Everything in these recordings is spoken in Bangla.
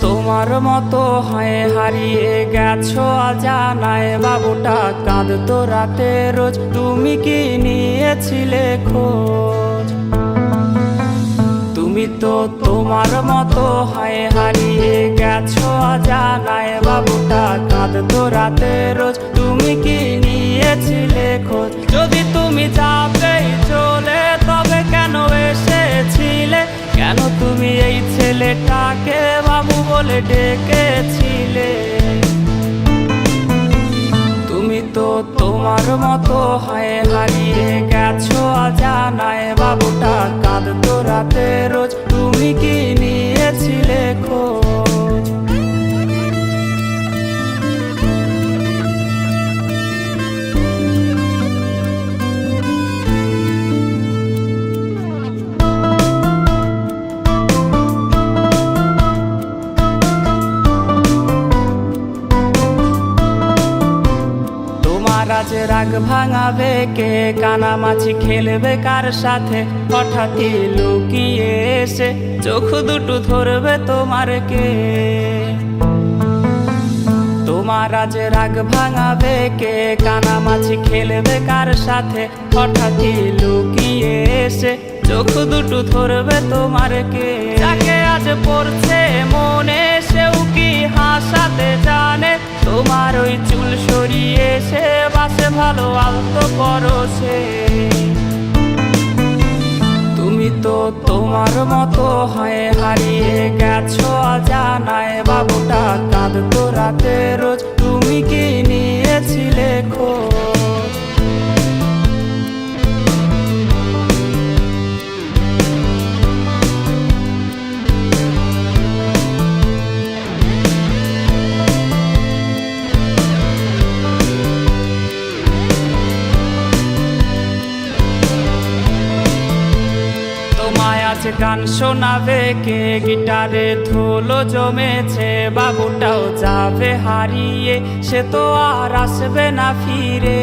তোমার মতো হয় হারিয়ে গেছো অজানায়, বাবুটা কাঁদতো রাতে রোজ, তুমি কি নিয়েছিলে খোঁজ? তুমি তো তোমার মতো হয় হারিয়ে গেছো অজানায়, বাবুটা কাঁদতো রাতে রোজ, তুমি কি নিয়েছিলে খোঁজ? যদি তুমি যাবেই চলে তবে কেন এসেছিলে? কেন তুমি এই ছেলেটাকে বাবু বলে ডেকেছিলে? তুমি তো তোমার মতো হয় হারিয়ে গেছো অজানায়, বাবুটা কাঁদতো রাতে রোজ, তুমি কি নিয়েছিলে খোঁজ? আজ রাগ ভাঙাবে কে? কানামাছি খেলবে কার সাথে? হঠাৎই লুকিয়ে এসে চোখ দুটো ধরবে তোমার কে? তোমার আজ রাগ ভাঙাবে কে? কানামাছি খেলবে কার সাথে? হঠাৎই লুকিয়ে এসে চোখ দুটো ধরবে তোমার কে? যাকে আজ পড়ছে মনে সেও কি হাসাতে জানে? তোমার ওই চুল সরিয়ে সে বাসে ভালো আলতো পরশে। তুমি তো তোমার মতো হয় হারিয়ে গেছো অজানায়, বাবুটা কাঁদতো রাতে রোজ, তুমি কি নিয়েছিলে খোঁজ? আজ গান শোনাবে কে? গিটারে ধুলো জমেছে, বাবুটাও যাবে হারিয়ে, সে তো আর আসবে না ফিরে।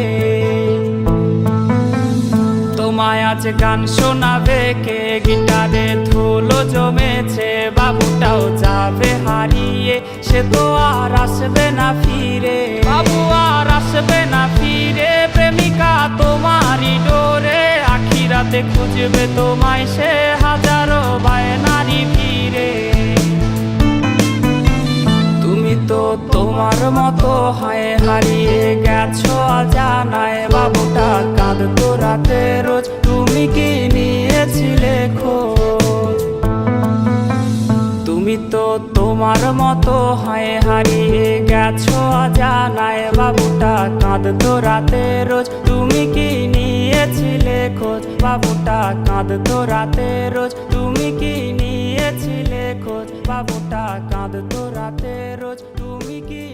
তোমায় আজ গান শোনাবে কে? গিটারে ধুলো জমেছে, বাবুটাও যাবে হারিয়ে, সে তো আর আসবে না ফিরে। বাবু আর আসবে না ফিরে, প্রেমিকা তোমারই ডোরে, আখিরাতে খুঁজবে তোমায় সে হাজারো বায়নারি ভিড়ে। তুমি তো তোমার মতো হয় হারিয়ে গেছো অজানায়, বাবুটা কাঁদতো রাতে রোজ, তুমি কি নিয়েছিলে খোঁজ? তুমি তো তোমার মতো হয় হারিয়ে গেছো অজানায়, বাবুটা কাঁদতো রাতে রোজ, তুমি কি নিয়েছিলে খোঁজ? বাবুটা কাঁদতো রাতে রোজ, তুমি কি নিয়েছিলে খোঁজ? বাবুটা কাঁদতো রাতে রোজ, তুমি কি